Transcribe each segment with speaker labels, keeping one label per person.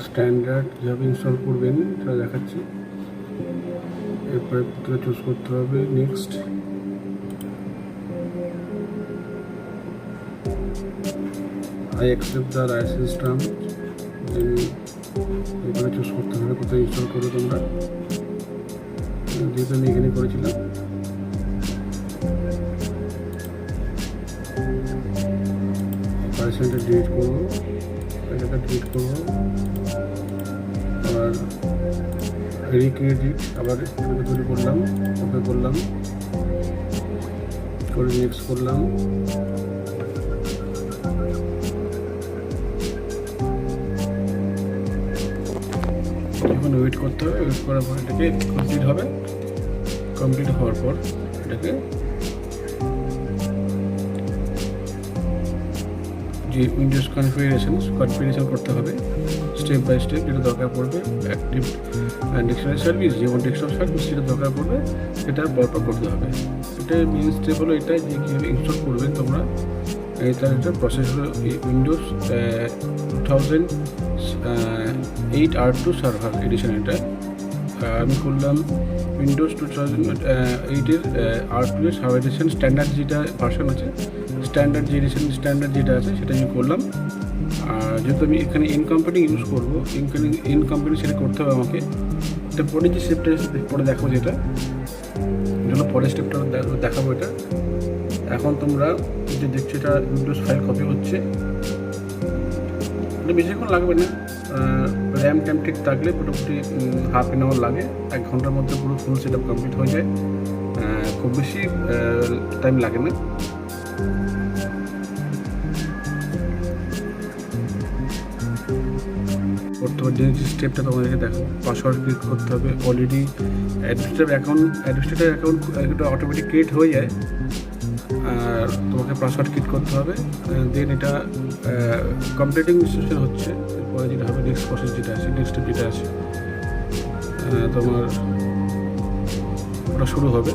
Speaker 1: Standard কীভাবে install করবেন সেটা দেখাচ্ছি। এরপরে চুজ করতে হবে next. I accept the license term, then এখানে চুজ করতে হবে কোথায় ইনস্টল করবে তোমরা। যেহেতু আমি এখানে করেছিলাম, পার্সেন্টটা ডিলিট করবো, এটাকে ডিলিট করবো, আবার রিক্রিয়েট আবার তৈরি করলাম, ওকে করলাম, করে নেক্সট করলাম। এখন ওয়েট করতে হবে, ওয়েট করার পর এটাকে কমপ্লিট হবে। কমপ্লিট হওয়ার পর এটাকে যে উইন্ডোজ কনফিগারেশন করতে হবে স্টেপ বাই স্টেপ, যেটা দরকার পড়বে। অ্যাক্টিভ ডিকশনারি সার্ভিস, যেমন ডেস্কটপ সার্ভিস যেটা দরকার পড়বে সেটা বরপর করতে হবে। এটা মেন স্টেপ হলো এটা, যে কীভাবে ইনস্টল করবেন তোমরা। তার একটা প্রসেস হলো উইন্ডোজ 2008 R2 সার্ভার এডিশন। এটা আমি করলাম উইন্ডোজ 2008-এর R2 এর সার্ভার এডিশন স্ট্যান্ডার্ড যেটা ভার্সন আছে, স্ট্যান্ডার্ড যেটা আছে সেটা আমি করলাম। আর যেহেতু আমি এখানে ইন কোম্পানি ইউজ করবো, ইন কোম্পানি সেটা করতে হবে আমাকে। এটা পরে যে স্টেপটা পরে দেখাবো, যেটা পরের স্টেপটা দেখাবো এটা। এখন তোমরা যে দেখছো এটা উইন্ডোজ ফাইল কপি হচ্ছে, এটা বেশিক্ষণ লাগবে না। র্যাম ট্যাম ঠিক থাকলে মোটামুটি হাফ অ্যান আওয়ার লাগে, 1 ঘন্টার মধ্যে পুরো ফুল সেট আপ কমপ্লিট হয়ে যায়। খুব বেশি টাইম লাগে না। করতে হবে যে স্টেপটা তোমাদেরকে দেখো, পাসওয়ার্ড ক্রিয়েট করতে হবে। অলরেডি অ্যাডমিনিস্ট্রেটর অ্যাকাউন্ট একটা অটোমেটিক ক্রিয়েট হয়ে যায়, আর তোমাকে পাসওয়ার্ড ক্রিয়েট করতে হবে। দেন এটা কমপ্লিটিং ইনস্ট্রাকশন হচ্ছে। এরপরে যেটা হবে নেক্সট প্রসেস যেটা আছে, নেক্সট স্টেপ যেটা আছে, তোমার ওটা শুরু হবে।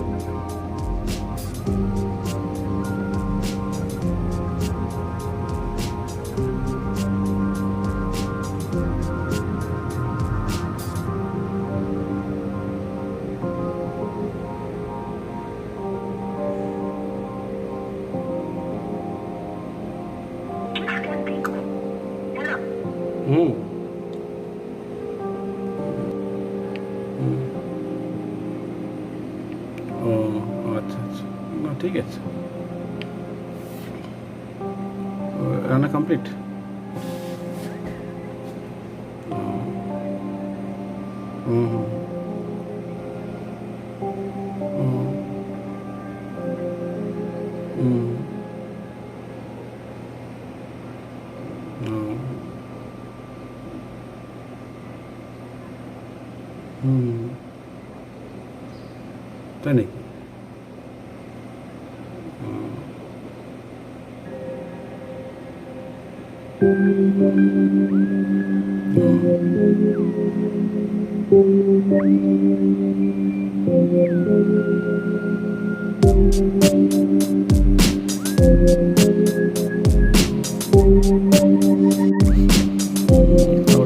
Speaker 1: ও আচ্ছা আচ্ছা, না ঠিক আছে, রান্না কমপ্লিট। তাই নাকি?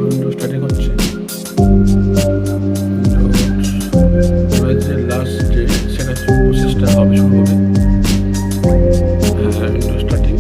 Speaker 1: উইন্ডোজ স্টার্টিং হচ্ছে। লাস্ট যে সেটা প্রসেসটা হবে, শুরু হবে। Windows starting.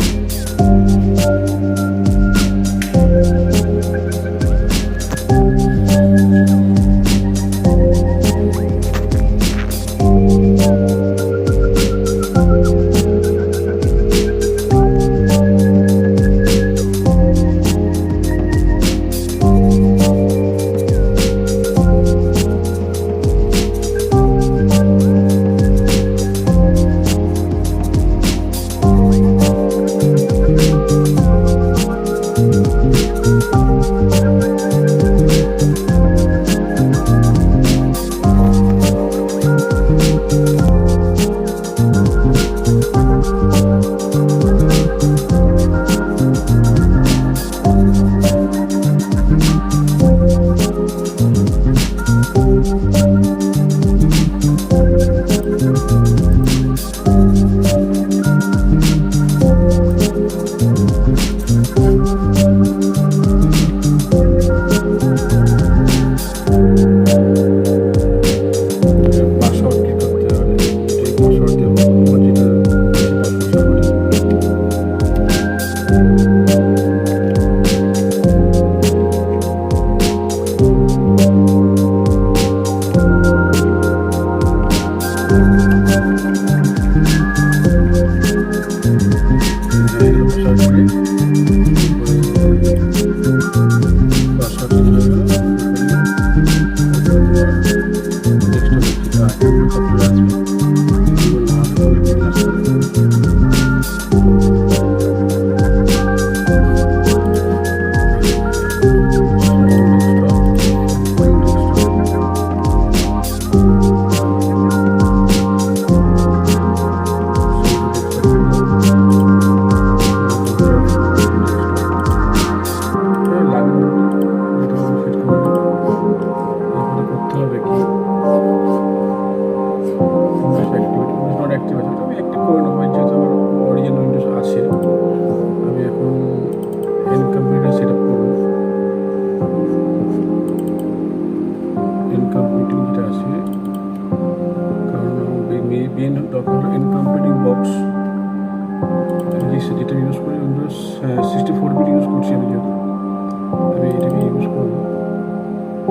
Speaker 1: অ্যাড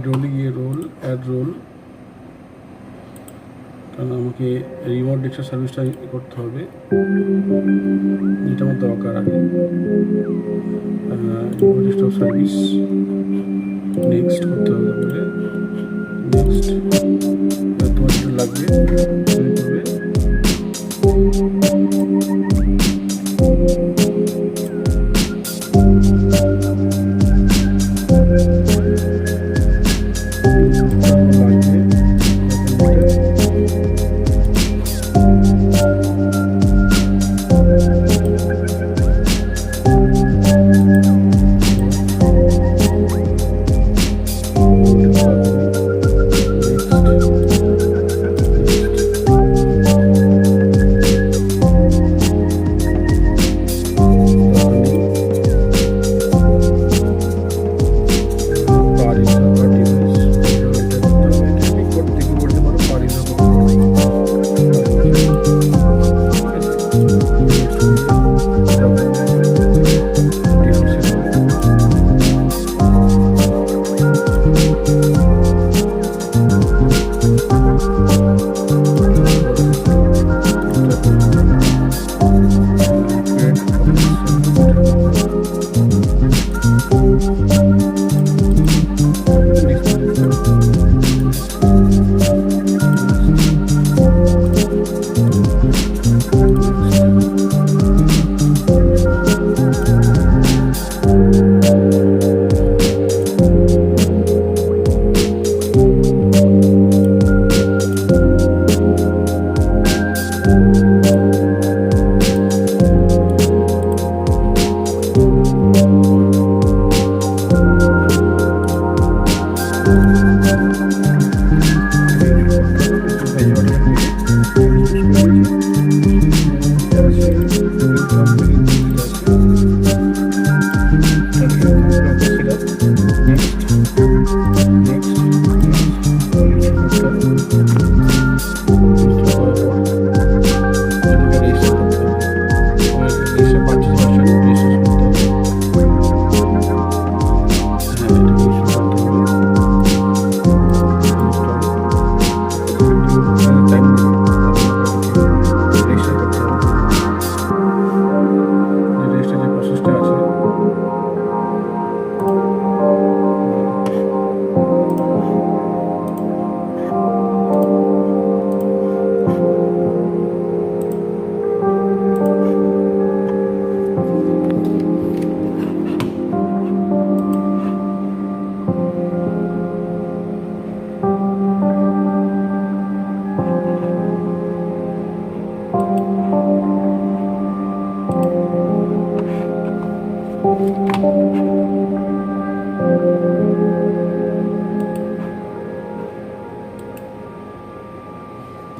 Speaker 1: রোলে গিয়ে অ্যাড রোল, কারণ আমাকে রিমোট ডেস্কটপ সার্ভিসটা করতে হবে, যেটা আমার দরকার আগে। রিমোট ডেস্কটপ সার্ভিস নেক্সট করতে হবে, তারপরে নেক্সট তোমার যেটা লাগবে তুমি করবে।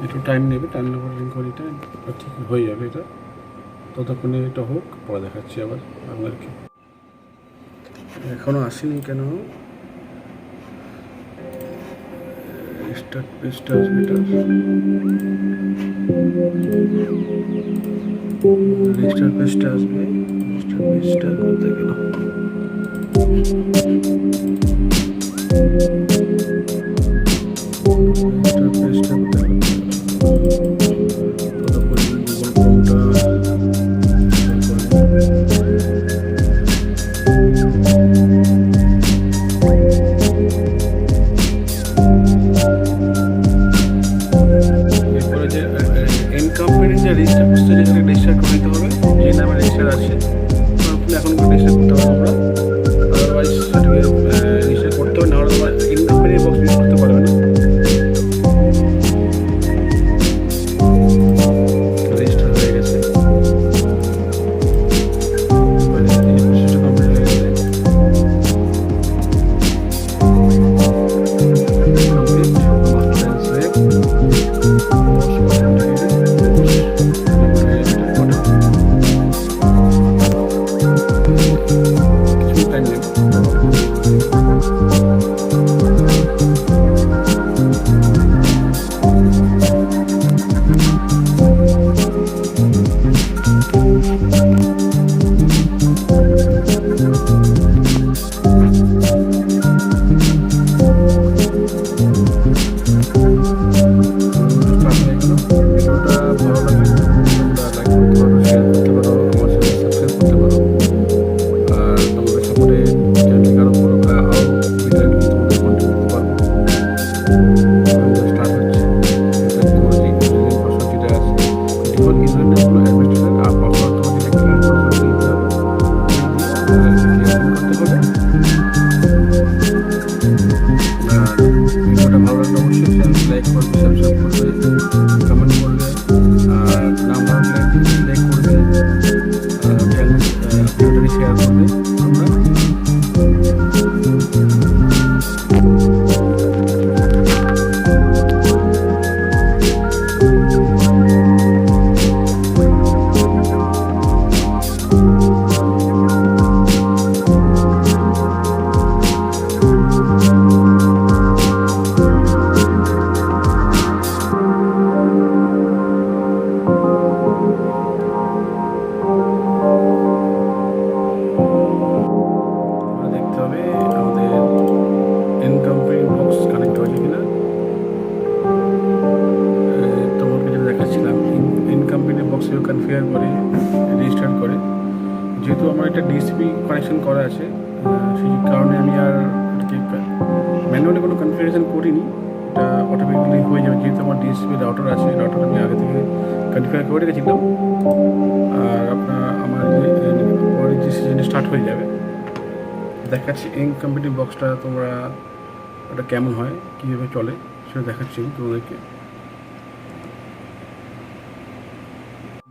Speaker 1: একটু টাইম নেবে, টাইম নেওয়ার রিকভারিটা ঠিক হয়ে যাবে। এটা ততক্ষণে এটা হোক, পরে দেখাচ্ছি আবার আপনাদেরকে। এখনও আসেনি কেন? স্টার্ট পেজটা আসবে, রেজিস্টার পেজটা আসবে। রেজিস্টার পেজটা করতে গেল রেজিস্টার করে দিতে হবে, যে নামে রেজিস্টার আছে আপনি এখন রেজিস্টার করতে পারবেন। আমরা আদারওয়াইজ সার্টিফিকেট রেজিস্টার করতে হবে, না হলে তোমার ইনকাম্পানি বক্স ইউজ করতে পারবে না। রেজিস্টার হয়ে গেছে, হবে আমাদের ইনকমপ্লিট বক্স কানেক্ট হয়েছে কিনা। তোমাকে যেটা দেখাচ্ছিলাম ইনকমপ্লিট বক্স কনফিগার করে রেজিস্টার করে, যেহেতু আমার একটা ডিএসপি কানেকশন করা আছে সেই কারণে আমি আর ম্যানুয়ালি কোনো কনফিগারেশন করিনি, এটা অটোমেটিক্যালি হয়ে যাবে যেহেতু আমার ডিএসপি রাউটার আছে। রাউটার আমি আগে থেকে কনফিগার করে রেখেছিলাম। আর আমার পরে যে সিজনে স্টার্ট হয়ে যাবে দেখাচ্ছি ইনকমপ্লিট বক্সটা তোমরা ওটা কেমন হয়, কীভাবে চলে সেটা দেখাচ্ছি তোমাদেরকে।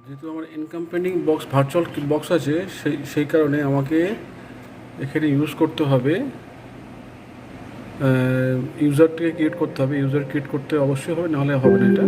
Speaker 1: যেহেতু আমার ইনকমপ্লিট বক্স ভার্চুয়াল বক্স আছে সেই কারণে আমাকে এখানে ইউজ করতে হবে, ইউজারটাকে ক্রিয়েট করতে হবে। ইউজার ক্রিয়েট করতে অবশ্যই হবে, নাহলে হবে না এটা।